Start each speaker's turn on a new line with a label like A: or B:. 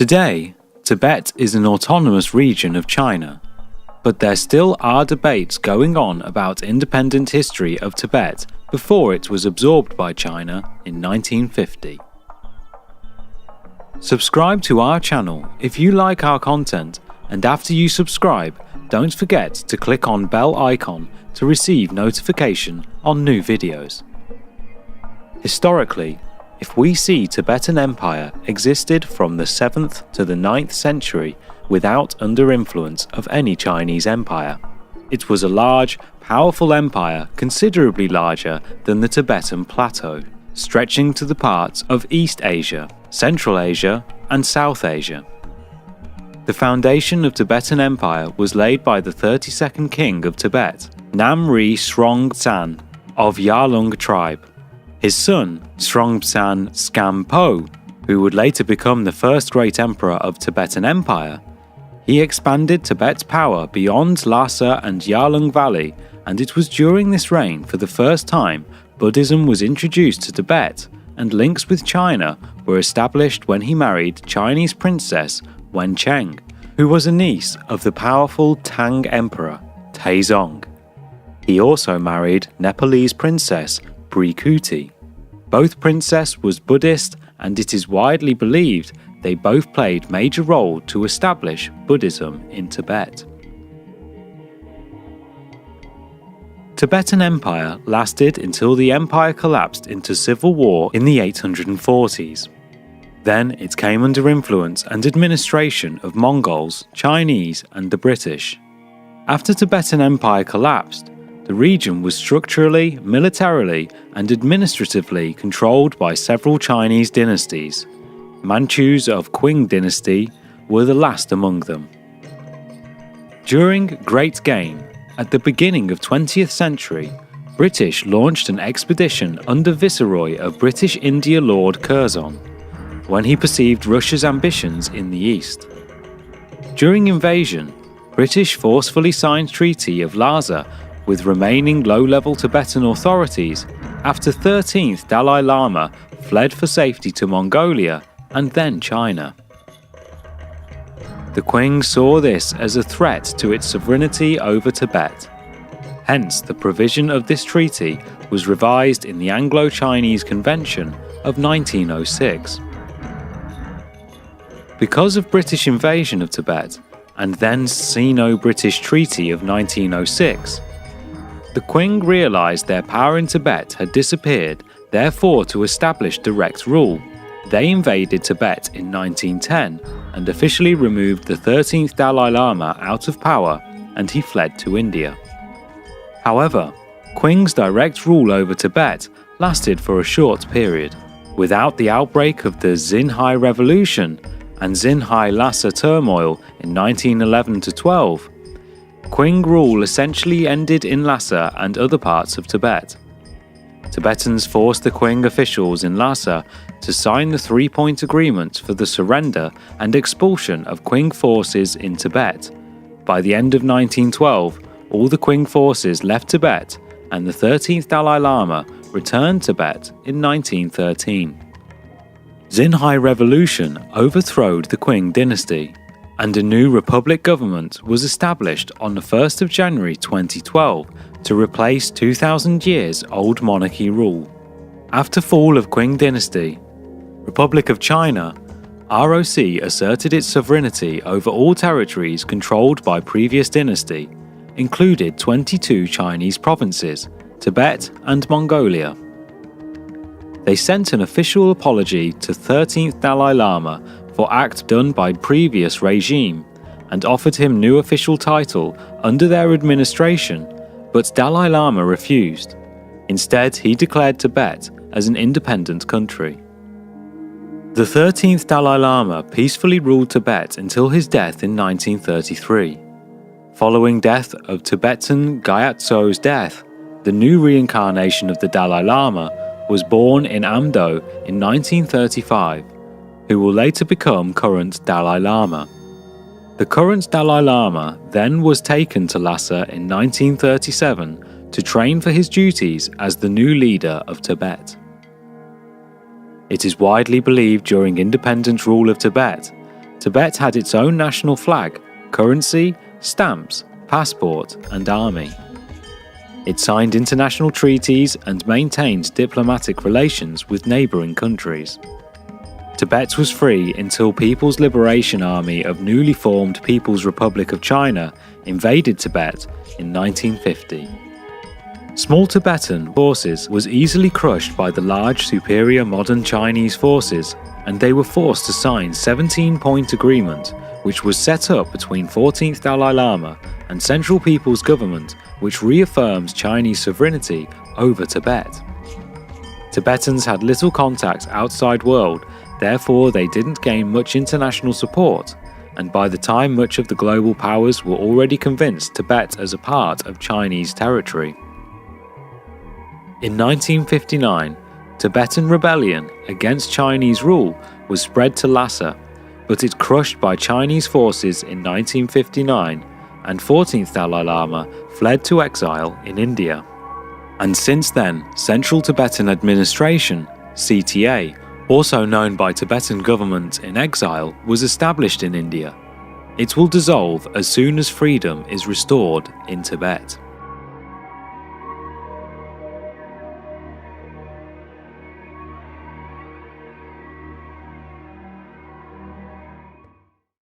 A: Today, Tibet is an autonomous region of China, but there still are debates going on about independent history of Tibet before it was absorbed by China in 1950. Subscribe to our channel if you like our content, and after you subscribe, don't forget to click on bell icon to receive notification on new videos. Historically, if we see Tibetan Empire existed from the 7th to the 9th century without under influence of any Chinese empire. It was a large, powerful empire considerably larger than the Tibetan Plateau, stretching to the parts of East Asia, Central Asia, and South Asia. The foundation of Tibetan Empire was laid by the 32nd king of Tibet, Namri Srongtsan of Yarlung tribe. His son, Srongtsan Sgampo, who would later become the first great emperor of Tibetan Empire, he expanded Tibet's power beyond Lhasa and Yarlung Valley, and it was during this reign for the first time Buddhism was introduced to Tibet, and links with China were established when he married Chinese princess Wencheng, who was a niece of the powerful Tang emperor Taizong. He also married Nepalese princess Brikuti. Both princess was Buddhist, and it is widely believed they both played major role to establish Buddhism in Tibet. Tibetan Empire lasted until the empire collapsed into civil war in the 840s. Then it came under influence and administration of Mongols, Chinese, and the British. After Tibetan Empire collapsed, the region was structurally, militarily, and administratively controlled by several Chinese dynasties. Manchus of Qing dynasty were the last among them. During Great Game, at the beginning of 20th century, British launched an expedition under Viceroy of British India Lord Curzon, when he perceived Russia's ambitions in the east. During invasion, British forcefully signed Treaty of Lhasa with remaining low-level Tibetan authorities after 13th Dalai Lama fled for safety to Mongolia and then China. The Qing saw this as a threat to its sovereignty over Tibet. Hence, the provision of this treaty was revised in the Anglo-Chinese Convention of 1906. Because of British invasion of Tibet and then Sino-British Treaty of 1906, the Qing realized their power in Tibet had disappeared, therefore to establish direct rule, they invaded Tibet in 1910 and officially removed the 13th Dalai Lama out of power, and he fled to India. However, Qing's direct rule over Tibet lasted for a short period. Without the outbreak of the Xinhai Revolution and Xinhai Lhasa turmoil in 1911-12, Qing rule essentially ended in Lhasa and other parts of Tibet. Tibetans forced the Qing officials in Lhasa to sign the three-point agreement for the surrender and expulsion of Qing forces in Tibet. By the end of 1912, all the Qing forces left Tibet, and the 13th Dalai Lama returned Tibet in 1913. Xinhai Revolution overthrew the Qing dynasty, and a new republic government was established on the 1st of January 2012 to replace 2,000 years old monarchy rule. After fall of Qing dynasty, Republic of China, ROC asserted its sovereignty over all territories controlled by previous dynasty, included 22 Chinese provinces, Tibet and Mongolia. They sent an official apology to 13th Dalai Lama for act done by previous regime and offered him new official title under their administration, but Dalai Lama refused. Instead, he declared Tibet as an independent country. The 13th Dalai Lama peacefully ruled Tibet until his death in 1933. Following death of Tibetan Gyatso's death, the new reincarnation of the Dalai Lama was born in Amdo in 1935, who will later become current Dalai Lama. The current Dalai Lama then was taken to Lhasa in 1937 to train for his duties as the new leader of Tibet. It is widely believed during independent rule of Tibet, Tibet had its own national flag, currency, stamps, passport, and army. It signed international treaties and maintained diplomatic relations with neighbouring countries. Tibet was free until People's Liberation Army of newly formed People's Republic of China invaded Tibet in 1950. Small Tibetan forces was easily crushed by the large superior modern Chinese forces, and they were forced to sign 17-point agreement, which was set up between 14th Dalai Lama and Central People's Government, which reaffirms Chinese sovereignty over Tibet. Tibetans had little contact outside world, therefore they didn't gain much international support, and by the time much of the global powers were already convinced Tibet as a part of Chinese territory. In 1959, Tibetan rebellion against Chinese rule was spread to Lhasa, but it crushed by Chinese forces in 1959, and 14th Dalai Lama fled to exile in India. And since then, Central Tibetan Administration, CTA, also known by Tibetan government in exile, was established in India. It will dissolve as soon as freedom is restored in Tibet.